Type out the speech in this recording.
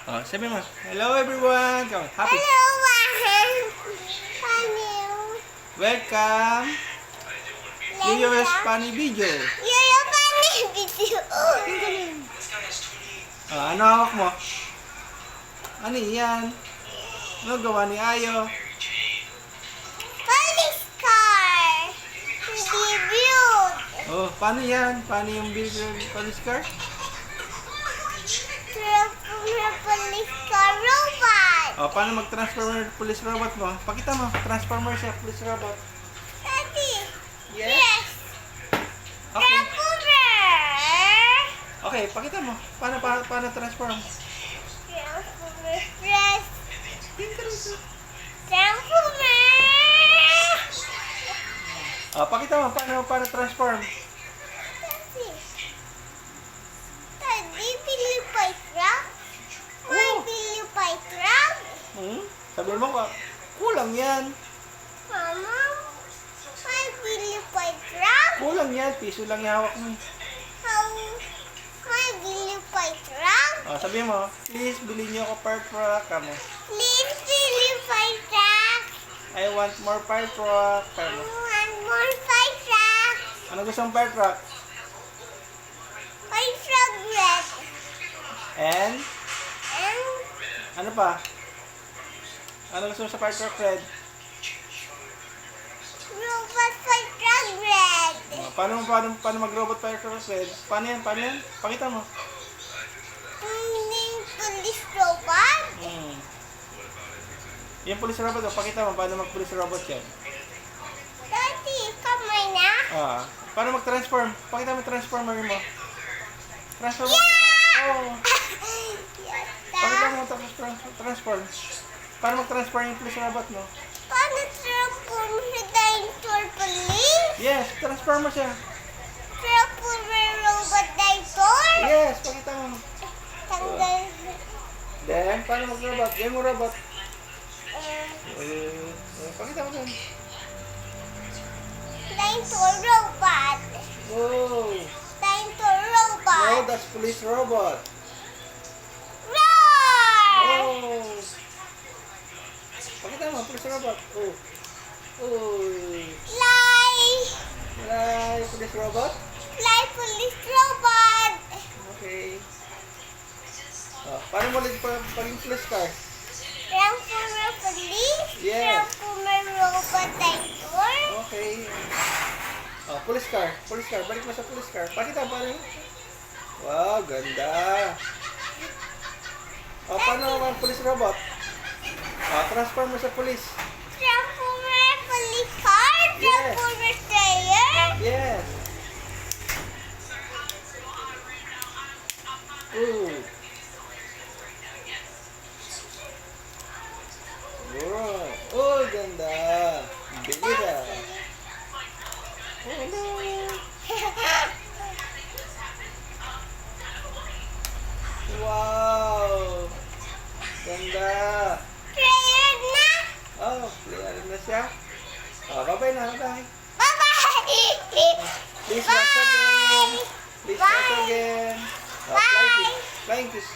Oh, sabi mo. Hello everyone. Come on. Happy. Hello, Hello. Welcome. Yoyo's funny video. Yoyo funny video. Ano hawak mo? Ano yan? Ano gawa ni Ayo? Police car. Review. Oh, paano yan? Paano yung police car? Police car robot. Oh, paano mag-transformer police robot mo? Pakita mo, transformer siya, police robot. Daddy. Yes? Yes. Okay. Transformer. Okay, pakita mo. Paano transform? Transformer. Press. Transformer. Oh, pakita mo, paano transform? Daddy. Daddy, Pilipay truck. May Oh. Pilipay truck. Sabi mo ka, kulang yan. Mama, may Pilipay truck. Kulang yan, piso lang yung hawak mo. How may Pilipay truck. Oh, sabi mo, please bilhin niyo ako fire truck. Kamo. Please Pilipay truck. I want more fire truck. I Kamo. want more fire truck. Ano gusto mong fire truck? Fire truck red. And, And ano pa? Ano gusto mo sa fire truck red? robot fire truck red. Oh, paano mag-robot fire truck red? Paano yan? Pakita mo. Police robot. Yung police robot, pakita mo paano mag-police robot yan. Daddy, kamay na. Paano mag-transform? Pakita mo transformer mo. Transformer. Oh, pakita mo transform. Paano mag-transform yung police robot mo? Paano transform sa dinosaur police? Yes, transform mo siya. Transformer robot dinosaur? Yes, pakita mo. Tanggal. Then, paano mag-robot? Yan mo robot. Uh, Pakita mo dun. Dinosaur robot. Oh, Dinosaur no, robot. that's police robot. Roar! Oh. Pakita mo, police robot. Oh. Oh. Fly! Hi, police robot. Fly police robot. Okay. Paano mo ulit paging police car? Transformer police. Yes. Transformer robot dinosaur. Okay. Police car. Police car. Balik mo sa police car. Pakita, paano? Wow, ganda. Paano naman police robot? Transform mo sa police. Transformer police car. Yes. Transformer slayer. Yes. Ooh. Wow. Oh, ganda. Bilis ah. Oh, no. Wow. Ganda. Slayer na. Oh, clear na siya. Bye-bye na. Bye. Bye-bye. Please watch again. Please watch Bye. again. Bye. Flying kiss.